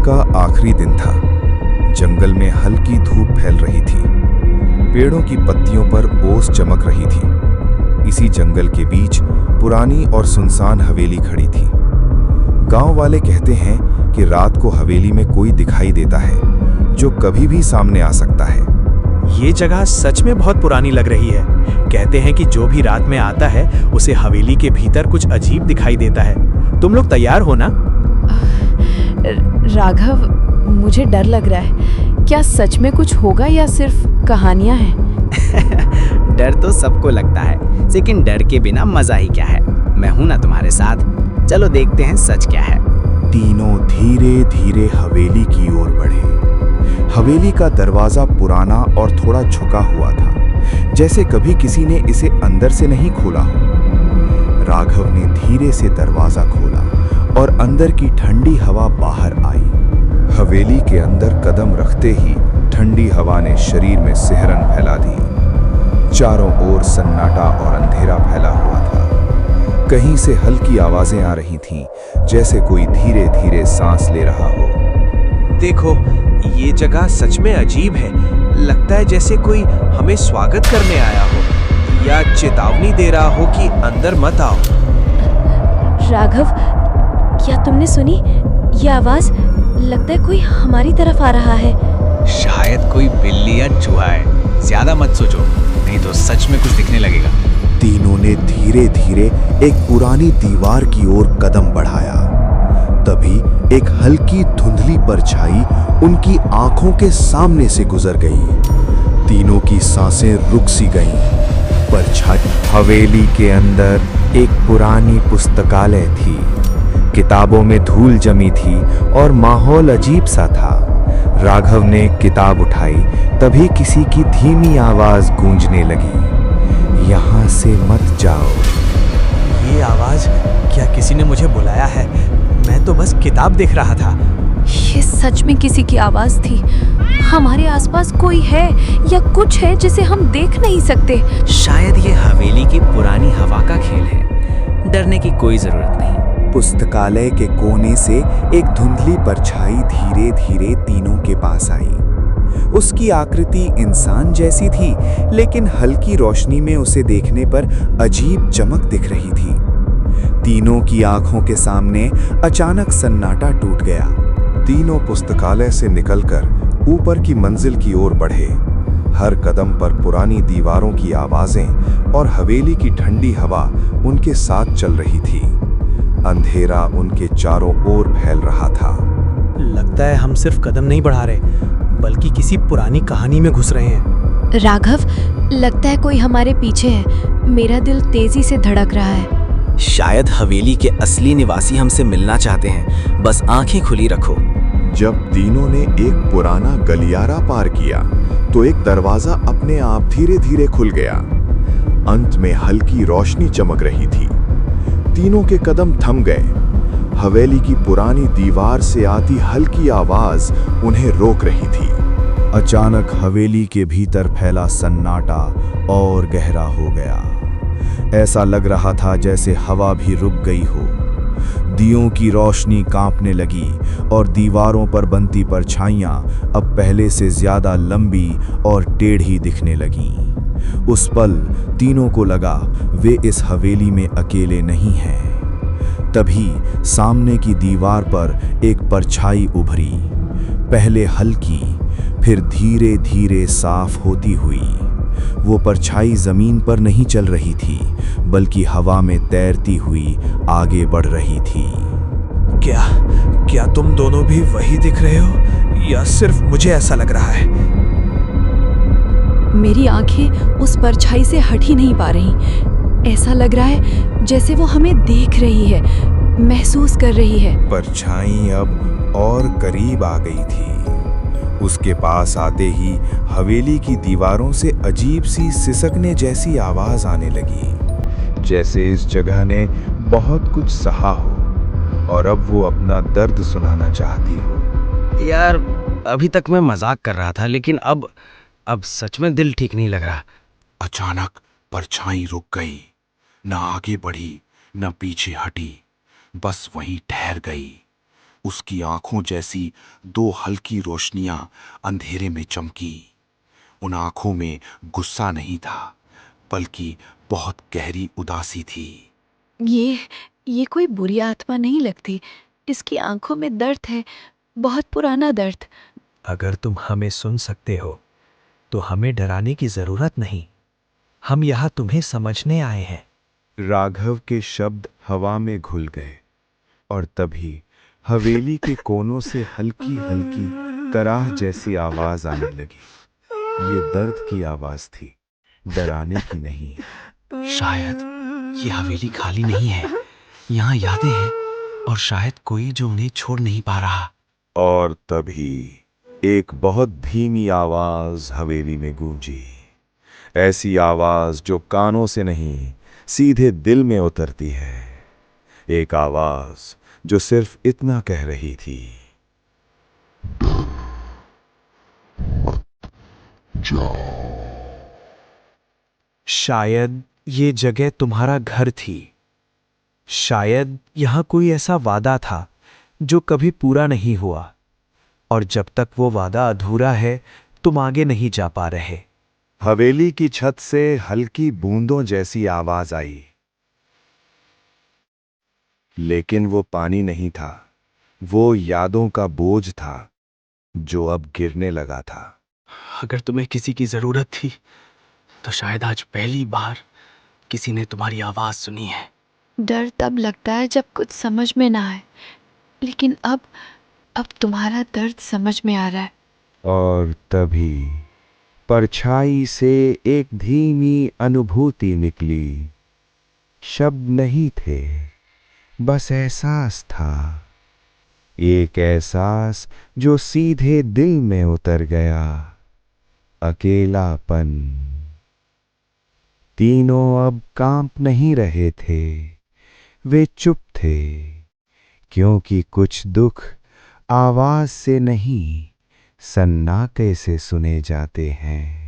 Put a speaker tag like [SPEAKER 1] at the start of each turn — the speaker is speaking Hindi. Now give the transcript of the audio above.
[SPEAKER 1] का आखिरी दिन था। जंगल में हल्की धूप फैल रही थी। पेड़ों की पत्तियों पर ओस चमक रही थी। इसी जंगल के बीच पुरानी और सुनसान हवेली खड़ी थी। गांव वाले कहते हैं कि रात को हवेली में कोई दिखाई देता है जो कभी भी सामने आ सकता है।
[SPEAKER 2] ये जगह सच में बहुत पुरानी लग रही है। कहते हैं कि जो भी रात में आता है उसे हवेली के भीतर कुछ अजीब दिखाई देता है। तुम लोग तैयार हो ना?
[SPEAKER 3] राघव, मुझे डर लग रहा है। क्या सच में कुछ होगा या सिर्फ कहानियां हैं?
[SPEAKER 4] डर तो सबको लगता है, लेकिन डर के बिना मजा ही क्या है। मैं हूं ना तुम्हारे साथ। चलो देखते हैं सच क्या है।
[SPEAKER 1] तीनों धीरे धीरे हवेली की ओर बढ़े। हवेली का दरवाजा पुराना और थोड़ा झुका हुआ था, जैसे कभी किसी ने इसे अंदर से नहीं खोला हो। राघव ने धीरे से दरवाजा खोला और अंदर की ठंडी हवा बाहर आई। हवेली के अंदर कदम रखते ही ठंडी हवा ने शरीर में सिहरन फैला दी। चारों ओर सन्नाटा और अंधेरा फैला हुआ था। कहीं से हल्की आवाजें आ रही थीं, जैसे कोई धीरे धीरे सांस ले रहा हो।
[SPEAKER 2] देखो, ये जगह सच में अजीब है। लगता है जैसे कोई हमें स्वागत करने आया हो या चेतावनी दे रहा हो कि अंदर मत आओ।
[SPEAKER 3] राघव, क्या तुमने सुनी ये आवाज? लगता है कोई हमारी तरफ आ रहा है।
[SPEAKER 4] शायद कोई बिल्ली या चूहा है। ज्यादा मत सोचो, नहीं तो सच में कुछ दिखने लगेगा।
[SPEAKER 1] तीनों ने धीरे धीरे एक पुरानी दीवार की ओर कदम बढ़ाया। तभी एक हल्की धुंधली परछाई उनकी आंखों के सामने से गुजर गई। तीनों की सांसें रुक सी गईं। परछाई हवेली के अंदर एक पुरानी पुस्तकालय थी। किताबों में धूल जमी थी और माहौल अजीब सा था। राघव ने किताब उठाई, तभी किसी की धीमी आवाज गूंजने लगी, यहाँ से मत जाओ।
[SPEAKER 2] ये आवाज, क्या किसी ने मुझे बुलाया है? मैं तो बस किताब देख रहा था।
[SPEAKER 3] ये सच में किसी की आवाज थी। हमारे आसपास कोई है या कुछ है जिसे हम देख नहीं सकते।
[SPEAKER 4] शायद ये हवेली की पुरानी हवा का खेल है। डरने की कोई जरूरत नहीं।
[SPEAKER 1] पुस्तकालय के कोने से एक धुंधली परछाई धीरे धीरे तीनों के पास आई। उसकी आकृति इंसान जैसी थी, लेकिन हल्की रोशनी में उसे देखने पर अजीब चमक दिख रही थी। तीनों की आंखों के सामने अचानक सन्नाटा टूट गया। तीनों पुस्तकालय से निकलकर ऊपर की मंजिल की ओर बढ़े। हर कदम पर पुरानी दीवारों की आवाजें और हवेली की ठंडी हवा उनके साथ चल रही थी। अंधेरा उनके चारों ओर फैल रहा था।
[SPEAKER 2] लगता है हम सिर्फ कदम नहीं बढ़ा रहे, बल्कि किसी पुरानी कहानी में घुस रहे हैं।
[SPEAKER 3] राघव, लगता है कोई हमारे पीछे है। मेरा दिल तेजी से धड़क रहा है।
[SPEAKER 4] शायद हवेली के असली निवासी हमसे मिलना चाहते हैं। बस आंखें खुली रखो।
[SPEAKER 1] जब तीनों ने एक पुराना गलियारा पार किया, तो एक दरवाजा अपने आप धीरे धीरे खुल गया। अंत में हल्की रोशनी चमक रही थी। तीनों के कदम थम गए। हवेली की पुरानी दीवार से आती हल्की आवाज उन्हें रोक रही थी। अचानक हवेली के भीतर फैला सन्नाटा और गहरा हो गया। ऐसा लग रहा था जैसे हवा भी रुक गई हो। दियों की रोशनी कांपने लगी और दीवारों पर बनती परछाइयां अब पहले से ज्यादा लंबी और टेढ़ी दिखने लगीं। उस पल तीनों को लगा वे इस हवेली में अकेले नहीं हैं। तभी सामने की दीवार पर एक परछाई उभरी, पहले हल्की, फिर धीरे धीरे साफ होती हुई। वो परछाई जमीन पर नहीं चल रही थी, बल्कि हवा में तैरती हुई आगे बढ़ रही थी।
[SPEAKER 2] क्या तुम दोनों भी वही दिख रहे हो, या सिर्फ मुझे ऐसा लग रहा है?
[SPEAKER 3] मेरी आंखें उस परछाई से हट ही नहीं पा रही। ऐसा लग रहा है जैसे वो हमें देख रही है, महसूस कर रही है।
[SPEAKER 1] परछाई अब और करीब आ गई थी। उसके पास आते ही हवेली की दीवारों से अजीब सी सिसकने जैसी आवाज आने लगी, जैसे इस जगह ने बहुत कुछ सहा हो और अब वो अपना दर्द सुनाना चाहती हो।
[SPEAKER 4] यार, अभी तक मैं मजाक कर रहा था, लेकिन अब सच में दिल ठीक नहीं लग रहा।
[SPEAKER 1] अचानक परछाई रुक गई, न आगे बढ़ी न पीछे हटी, बस वहीं ठहर गई।
[SPEAKER 5] उसकी आंखों जैसी दो हल्की रोशनियां अंधेरे में चमकी। उन आंखों में गुस्सा नहीं था, बल्कि बहुत गहरी उदासी थी।
[SPEAKER 3] ये कोई बुरी आत्मा नहीं लगती। इसकी आंखों में दर्द है, बहुत पुराना दर्द।
[SPEAKER 2] अगर तुम हमें सुन सकते हो तो हमें डराने की जरूरत नहीं। हम यहाँ तुम्हें समझने आए हैं।
[SPEAKER 1] राघव के शब्द हवा में घुल गए और तभी हवेली के कोनों से हल्की हल्की कराह जैसी आवाज आने लगी। ये दर्द की आवाज थी, डराने की नहीं।
[SPEAKER 4] शायद ये हवेली खाली नहीं है। यहाँ यादें हैं और शायद कोई जो उन्हें छोड़ नहीं पा रहा।
[SPEAKER 1] और तभी एक बहुत धीमी आवाज हवेली में गूंजी। ऐसी आवाज जो कानों से नहीं, सीधे दिल में उतरती है। एक आवाज जो सिर्फ इतना कह रही थी,
[SPEAKER 2] शायद ये जगह तुम्हारा घर थी। शायद यहाँ कोई ऐसा वादा था जो कभी पूरा नहीं हुआ, और जब तक वो वादा अधूरा है तुम आगे नहीं जा पा रहे।
[SPEAKER 1] हवेली की छत से हल्की बूंदों जैसी आवाज आई, लेकिन वो पानी नहीं था, वो यादों का बोझ था जो अब गिरने लगा था।
[SPEAKER 4] अगर तुम्हें किसी की जरूरत थी तो शायद आज पहली बार किसी ने तुम्हारी आवाज सुनी है।
[SPEAKER 3] डर तब लगता है जब कुछ समझ में ना आए, लेकिन अब तुम्हारा दर्द समझ में आ रहा है।
[SPEAKER 1] और तभी परछाई से एक धीमी अनुभूति निकली। शब्द नहीं थे, बस एहसास था। एक एहसास जो सीधे दिल में उतर गया। अकेलापन। तीनों अब कांप नहीं रहे थे, वे चुप थे, क्योंकि कुछ दुख आवाज से नहीं, सन्नाटे से सुने जाते हैं।